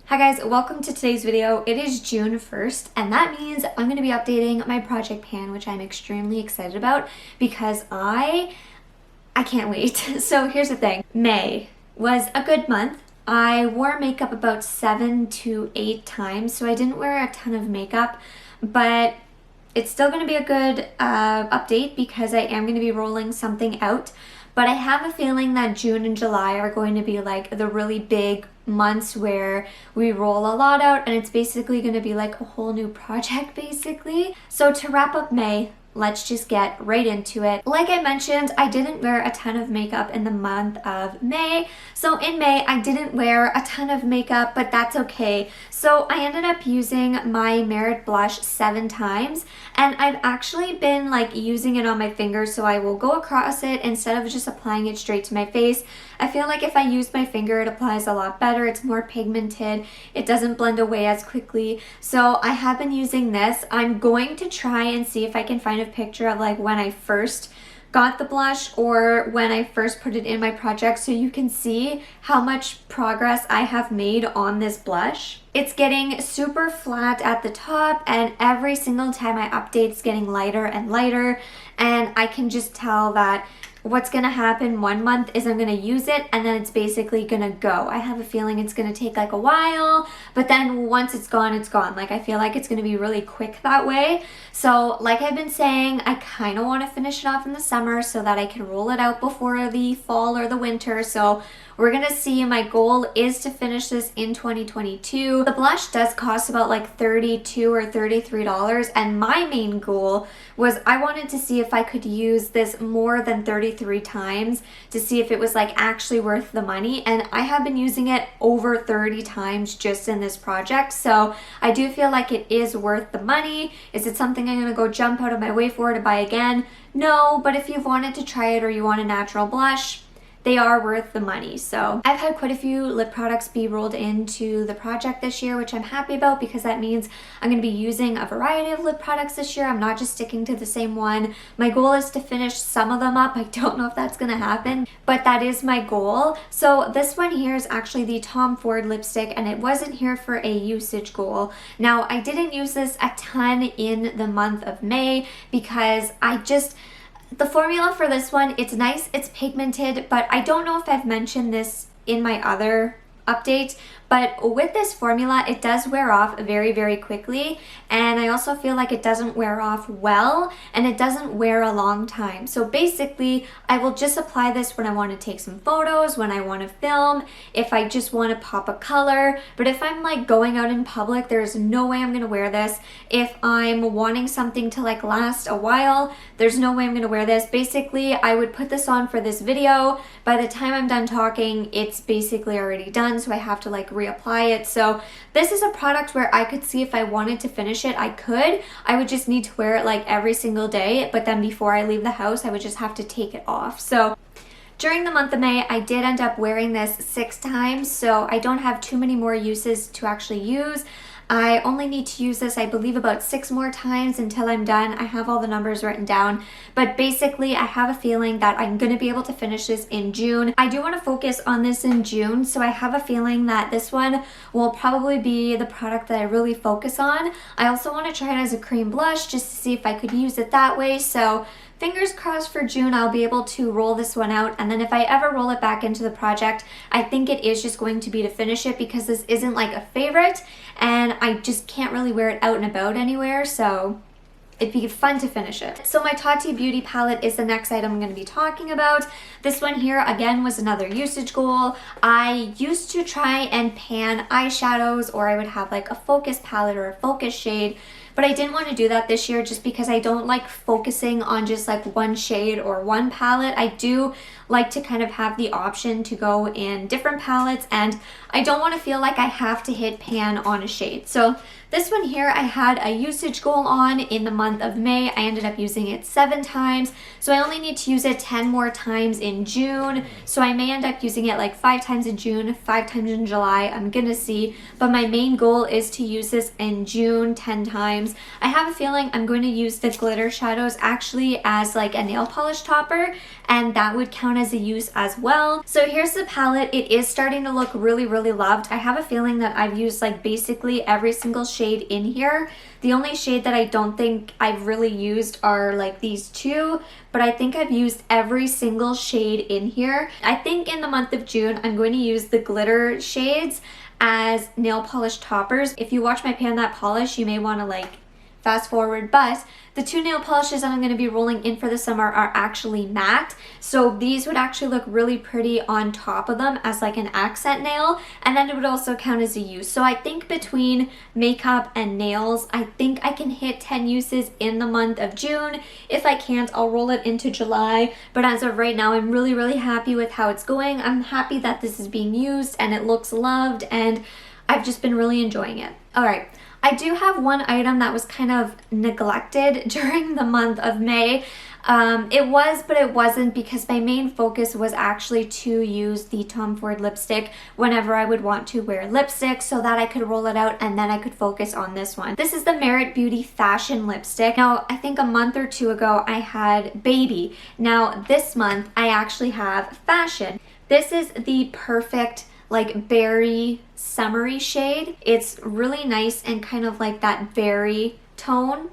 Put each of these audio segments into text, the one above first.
Hi guys, welcome to today's video. It is June 1st and that means I'm going to be updating my project pan, which I'm extremely excited about because I can't wait. So here's the thing. May was a good month. I wore makeup about 7 to 8 times, so I didn't wear a ton of makeup, but it's still going to be a good update because I am going to be rolling something out. But I have a feeling that June and July are going to be like the really big months where we roll a lot out, and it's basically going to be like a whole new project basically. So to wrap up May, let's just get right into it. Like I mentioned, I didn't wear a ton of makeup in the month of May. So in May, I didn't wear a ton of makeup, but that's okay. So I ended up using my Merit blush 7 times, and I've actually been like using it on my fingers, so I will go across it instead of just applying it straight to my face. I feel like if I use my finger, it applies a lot better. It's more pigmented. It doesn't blend away as quickly. So I have been using this. I'm going to try and see if I can find a picture of like when I first got the blush or when I first put it in my project so you can see how much progress I have made on this blush. It's getting super flat at the top, and every single time I update it's getting lighter and lighter, and I can just tell that what's going to happen one month is I'm going to use it and then it's basically going to go. I have a feeling it's going to take like a while, but then once it's gone, it's gone. Like I feel like it's going to be really quick that way. So like I've been saying, I kind of want to finish it off in the summer so that I can roll it out before the fall or the winter. So we're going to see. My goal is to finish this in 2022. The blush does cost about like $32 or $33, and my main goal was I wanted to see if I could use this more than 33 times to see if it was like actually worth the money, and I have been using it over 30 times just in this project, so I do feel like it is worth the money. Is it something I'm going to go jump out of my way for to buy again? No, but if you've wanted to try it or you want a natural blush, they are worth the money. So I've had quite a few lip products be rolled into the project this year, which I'm happy about because that means I'm going to be using a variety of lip products this year. I'm not just sticking to the same one. My goal is to finish some of them up. I don't know if that's going to happen, but that is my goal. So this one here is actually the Tom Ford lipstick, and it wasn't here for a usage goal. Now, I didn't use this a ton in the month of May because the formula for this one, it's nice, it's pigmented, but I don't know if I've mentioned this in my other update, but with this formula, it does wear off very, very quickly, and I also feel like it doesn't wear off well, and it doesn't wear a long time. So basically, I will just apply this when I want to take some photos, when I want to film, if I just want to pop a color, but if I'm like going out in public, there's no way I'm going to wear this. If I'm wanting something to like last a while, there's no way I'm going to wear this. Basically, I would put this on for this video. By the time I'm done talking, it's basically already done, so I have to like reapply it. So this is a product where I could see if I wanted to finish it, I could. I would just need to wear it like every single day, but then before I leave the house, I would just have to take it off. So during the month of May, I did end up wearing this 6 times, so I don't have too many more uses to actually use. I only need to use this, I believe, about 6 more times until I'm done. I have all the numbers written down, but basically I have a feeling that I'm going to be able to finish this in June. I do want to focus on this in June, so I have a feeling that this one will probably be the product that I really focus on. I also want to try it as a cream blush just to see if I could use it that way, so fingers crossed for June I'll be able to roll this one out, and then if I ever roll it back into the project, I think it is just going to be to finish it because this isn't like a favorite and I just can't really wear it out and about anywhere, so it'd be fun to finish it. So my Tati beauty palette is the next item I'm going to be talking about. This one here again was another usage goal. I used to try and pan eyeshadows, or I would have like a focus palette or a focus shade, but I didn't want to do that this year just because I don't like focusing on just like one shade or one palette. I do like to kind of have the option to go in different palettes, and I don't want to feel like I have to hit pan on a shade. So this one here I had a usage goal on in the month of May. I ended up using it 7 times, so I only need to use it 10 more times in June. So I may end up using it like 5 times in June, 5 times in July. I'm gonna see, but my main goal is to use this in June 10 times. times. I have a feeling I'm going to use the glitter shadows actually as like a nail polish topper, and that would count as a use as well. So here's the palette. It is starting to look really, really loved. I have a feeling that I've used like basically every single shade in here. The only shade that I don't think I've really used are like these two, but I think I've used every single shade in here. I think in the month of June, I'm going to use the glitter shades as nail polish toppers. If you watch my Pan That Polish, you may want to like fast forward, but the two nail polishes that I'm going to be rolling in for the summer are actually matte, so these would actually look really pretty on top of them as like an accent nail, and then it would also count as a use. So I think between makeup and nails, I think I can hit 10 uses in the month of June. If I can't, I'll roll it into July, but as of right now, I'm really, really happy with how it's going. I'm happy that this is being used and it looks loved, and I've just been really enjoying it. All right. I do have one item that was kind of neglected during the month of May. It was, but it wasn't, because my main focus was actually to use the Tom Ford lipstick whenever I would want to wear lipstick, so that I could roll it out and then I could focus on this one. This is the Merit Beauty Fashion Lipstick. Now, I think a month or two ago I had Baby. Now, this month I actually have Fashion. This is the perfect like berry summery shade. It's really nice and kind of like that berry tone.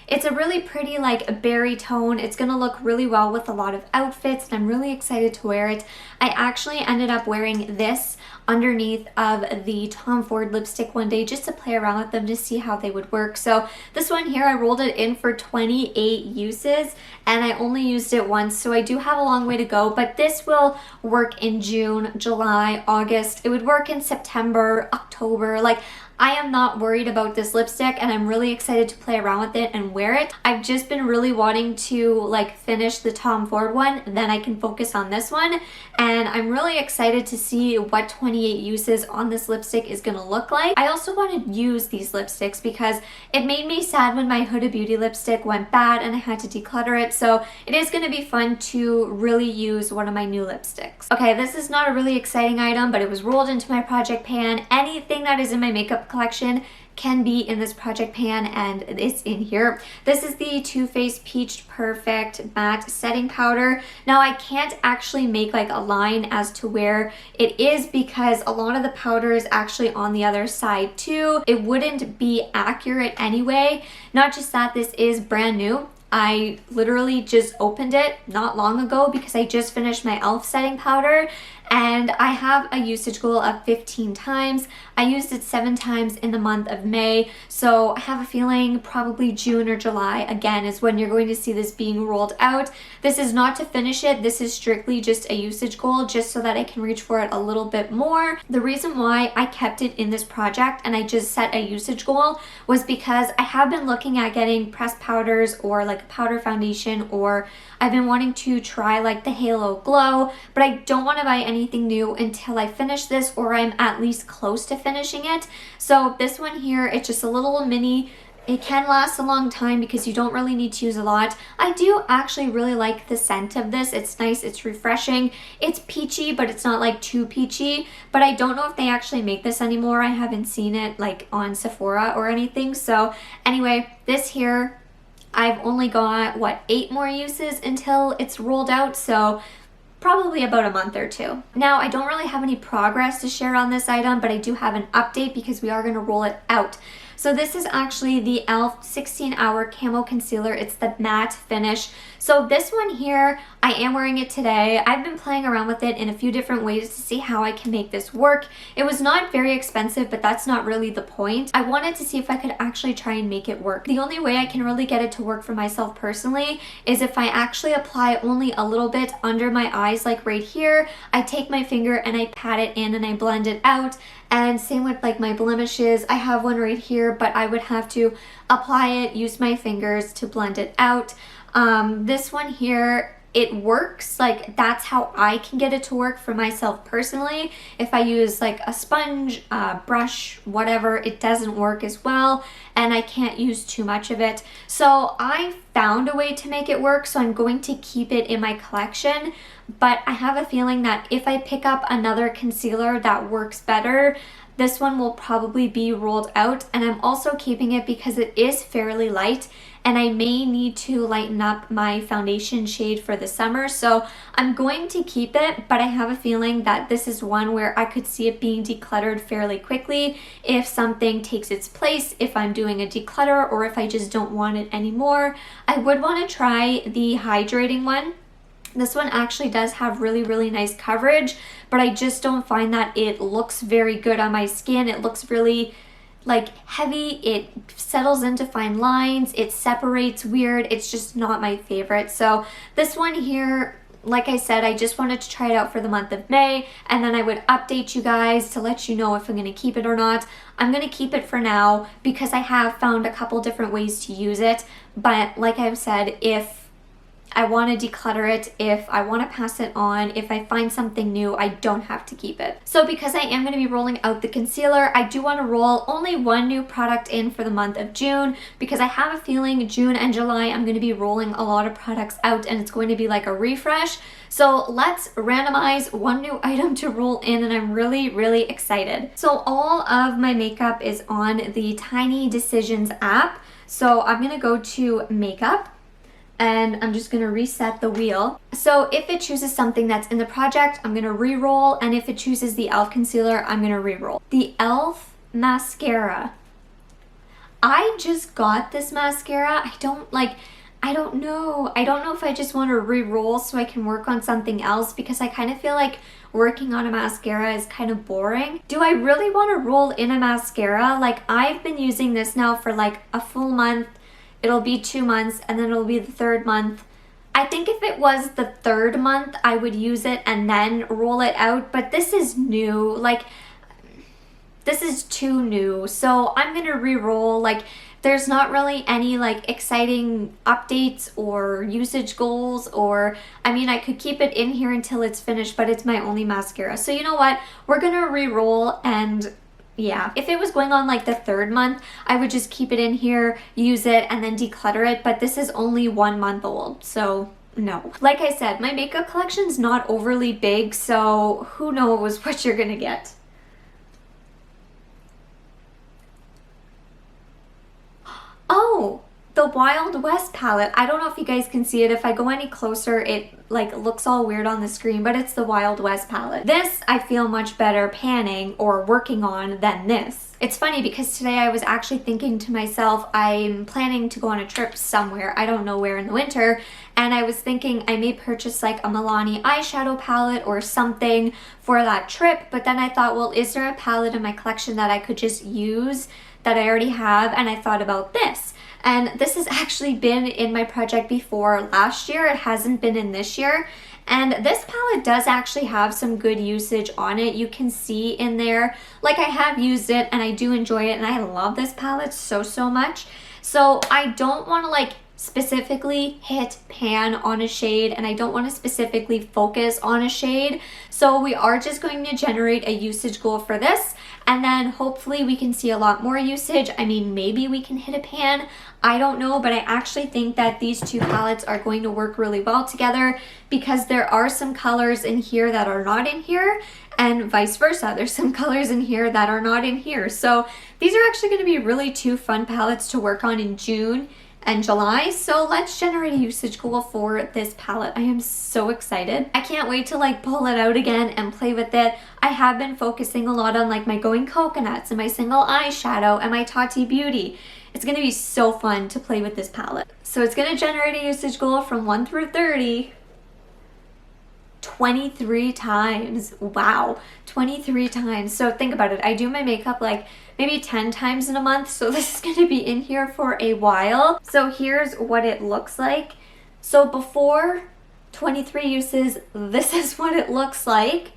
It's a really pretty like berry tone. It's gonna look really well with a lot of outfits, and I'm really excited to wear it. I actually ended up wearing this underneath of the Tom Ford lipstick one day just to play around with them to see how they would work. So this one here, I rolled it in for 28 uses and I only used it once, so I do have a long way to go, but this will work in June, July, August. It would work in September, October. Like, I am not worried about this lipstick, and I'm really excited to play around with it and wear it. I've just been really wanting to like finish the Tom Ford one, then I can focus on this one, and I'm really excited to see what 28 uses on this lipstick is gonna look like. I also want to use these lipsticks because it made me sad when my Huda Beauty lipstick went bad and I had to declutter it, so it is gonna be fun to really use one of my new lipsticks. Okay, this is not a really exciting item, but it was rolled into my project pan. Anything that is in my makeup collection can be in this project pan, and it's in here. This is the Too Faced Peach Perfect Matte Setting Powder. Now, I can't actually make like a line as to where it is because a lot of the powder is actually on the other side too. It wouldn't be accurate anyway. Not just that, this is brand new. I literally just opened it not long ago because I just finished my e.l.f. setting powder, and I have a usage goal of 15 times. I used it 7 times in the month of May, so I have a feeling probably June or July again is when you're going to see this being rolled out. This is not to finish it. This is strictly just a usage goal, just so that I can reach for it a little bit more. The reason why I kept it in this project and I just set a usage goal was because I have been looking at getting pressed powders or like a powder foundation, or I've been wanting to try like the Halo Glow, but I don't want to buy anything new until I finish this, or I'm at least close to finishing it. So this one here, it's just a little mini. It can last a long time because you don't really need to use a lot. I do actually really like the scent of this. It's nice, it's refreshing. It's peachy, but it's not like too peachy. But I don't know if they actually make this anymore. I haven't seen it like on Sephora or anything. So anyway, this here, I've only got, what, 8 more uses until it's rolled out, so probably about a month or 2. Now, I don't really have any progress to share on this item, but I do have an update because we are going to roll it out. So this is actually the e.l.f. 16-Hour Camo Concealer. It's the matte finish. So this one here, I am wearing it today. I've been playing around with it in a few different ways to see how I can make this work. It was not very expensive, but that's not really the point. I wanted to see if I could actually try and make it work. The only way I can really get it to work for myself personally is if I actually apply only a little bit under my eyes, like right here. I take my finger and I pat it in and I blend it out. And same with like my blemishes. I have one right here, but I would have to apply it, use my fingers to blend it out. This one here, it works. Like, that's how I can get it to work for myself personally. If I use like a sponge, brush, whatever, it doesn't work as well, and I can't use too much of it. So I found a way to make it work, so I'm going to keep it in my collection. But I have a feeling that if I pick up another concealer that works better, this one will probably be rolled out, and I'm also keeping it because it is fairly light and I may need to lighten up my foundation shade for the summer. So I'm going to keep it, but I have a feeling that this is one where I could see it being decluttered fairly quickly if something takes its place, if I'm doing a declutter, or if I just don't want it anymore. I would want to try the hydrating one. This one actually does have really, really nice coverage, but I just don't find that it looks very good on my skin. It looks really like heavy, it settles into fine lines, it separates weird. It's just not my favorite. So this one here, like I said, I just wanted to try it out for the month of May, and then I would update you guys to let you know if I'm going to keep it or not. I'm going to keep it for now because I have found a couple different ways to use it, but like I've said, if I want to declutter it, if I want to pass it on, if I find something new, I don't have to keep it. So because I am going to be rolling out the concealer, I do want to roll only one new product in for the month of June, because I have a feeling June and July I'm going to be rolling a lot of products out and it's going to be like a refresh. So let's randomize one new item to roll in, and I'm really, really excited. So all of my makeup is on the Tiny Decisions app. So I'm going to go to makeup, and I'm just going to reset the wheel. So if it chooses something that's in the project, I'm going to re-roll, and if it chooses the e.l.f. concealer, I'm going to re-roll. The e.l.f. mascara. I just got this mascara. I don't know if I just want to re-roll so I can work on something else, because I kind of feel like working on a mascara is kind of boring. Do I really want to roll in a mascara? Like, I've been using this now for like a full month. It'll be 2 months, and then it'll be the 3rd month. I think if it was the 3rd month, I would use it and then roll it out, but this is new. Like, this is too new. So I'm gonna re-roll. Like, there's not really any like exciting updates or usage goals, or I mean, I could keep it in here until it's finished, but it's my only mascara. So you know what? We're gonna re-roll, and yeah, if it was going on like the 3rd month, I would just keep it in here, use it, and then declutter it, but this is only 1 month old, so no. Like I said, my makeup collection's not overly big, so who knows what you're gonna get. Oh, the Wild West palette. I don't know if you guys can see it. If I go any closer, it like looks all weird on the screen, but it's the Wild West palette. This I feel much better panning or working on than this. It's funny because today I was actually thinking to myself, I'm planning to go on a trip somewhere, I don't know where in the winter, and I was thinking I may purchase like a Milani eyeshadow palette or something for that trip, but then I thought, well, is there a palette in my collection that I could just use that I already have? And I thought about this. And this has actually been in my project before last year. It hasn't been in this year. And this palette does actually have some good usage on it. You can see in there, like, I have used it and I do enjoy it, and I love this palette so much. So I don't want to like specifically hit pan on a shade, and I don't want to specifically focus on a shade. So we are just going to generate a usage goal for this, and then hopefully we can see a lot more usage. I mean, maybe we can hit a pan, I don't know, but I actually think that these two palettes are going to work really well together, because there are some colors in here that are not in here, and vice versa. There's some colors in here that are not in here. So these are actually going to be really 2 fun palettes to work on in June and July. So let's generate a usage goal for this palette. I am so excited. I can't wait to like pull it out again and play with it. I have been focusing a lot on like my Going Coconuts and my single eyeshadow and my Tati Beauty. It's going to be so fun to play with this palette. So it's going to generate a usage goal from 1 through 30. 23 times. Wow, 23 times. So think about it. I do my makeup like maybe 10 times in a month, so this is going to be in here for a while. So here's what it looks like. So before 23 uses, this is what it looks like.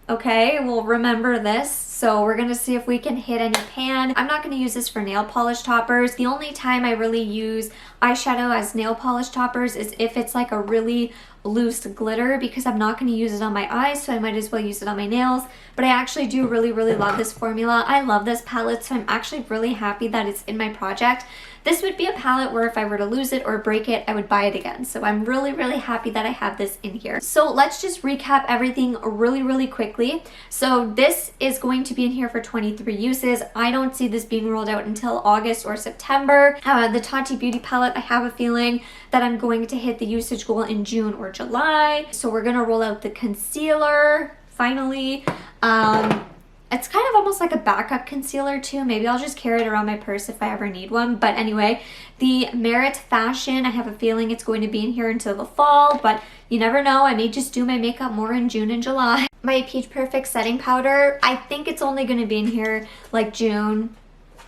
Okay, we'll remember this. So we're going to see if we can hit any pan. I'm not going to use this for nail polish toppers. The only time I really use eyeshadow as nail polish toppers is if it's like a really loose glitter, because I'm not going to use it on my eyes, so I might as well use it on my nails. But I actually do really love this formula. I love this palette, so I'm actually really happy that it's in my project. This would be a palette where if I were to lose it or break it, I would buy it again. So I'm really happy that I have this in here. So let's just recap everything really quickly. So this is going to be in here for 23 uses. I don't see this being rolled out until August or September. The Tati Beauty Palette, I have a feeling that I'm going to hit the usage goal in June or July. So we're gonna roll out the concealer finally. It's kind of almost like a backup concealer too. Maybe I'll just carry it around my purse if I ever need one. But anyway, the Merit Fashion, I have a feeling it's going to be in here until the fall, but you never know. I may just do my makeup more in June and July. My Peach Perfect setting powder, I think it's only going to be in here like June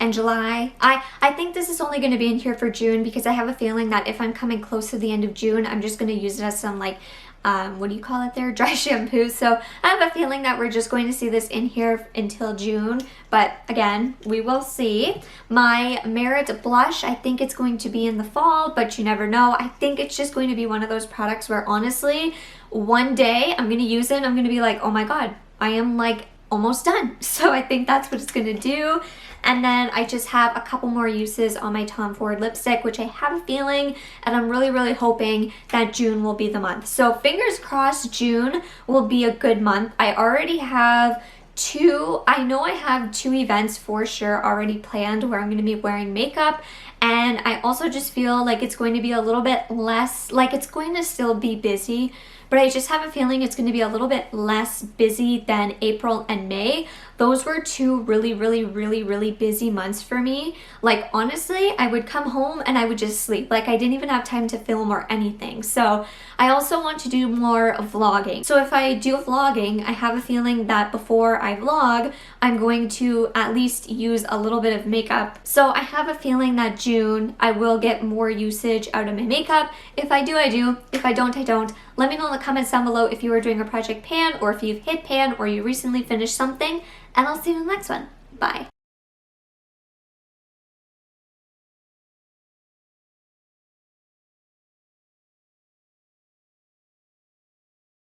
and July. I think this is only going to be in here for June because I have a feeling that if I'm coming close to the end of June, I'm just going to use it as some like what do you call it there? Dry shampoo. So I have a feeling that we're just going to see this in here until June. But again, we will see. My Merit blush, I think it's going to be in the fall, but you never know. I think it's just going to be one of those products where honestly, one day I'm going to use it and I'm going to be like, oh my God, I am like almost done. So I think that's what it's going to do. And then I just have a couple more uses on my Tom Ford lipstick, which I have a feeling, and I'm really, really hoping that June will be the month. So fingers crossed June will be a good month. I already have I know I have 2 events for sure already planned where I'm going to be wearing makeup, and I also just feel like it's going to be a little bit less, like it's going to still be busy, but I just have a feeling it's going to be a little bit less busy than April and May. Those were 2 really, really, really, really busy months for me. Like honestly, I would come home and I would just sleep. Like I didn't even have time to film or anything. So I also want to do more vlogging. So if I do vlogging, I have a feeling that before I vlog, I'm going to at least use a little bit of makeup. So I have a feeling that June, I will get more usage out of my makeup. If I do, I do. If I don't, I don't. Let me know in the comments down below if you are doing a project pan or if you've hit pan or you recently finished something, and I'll see you in the next one. Bye.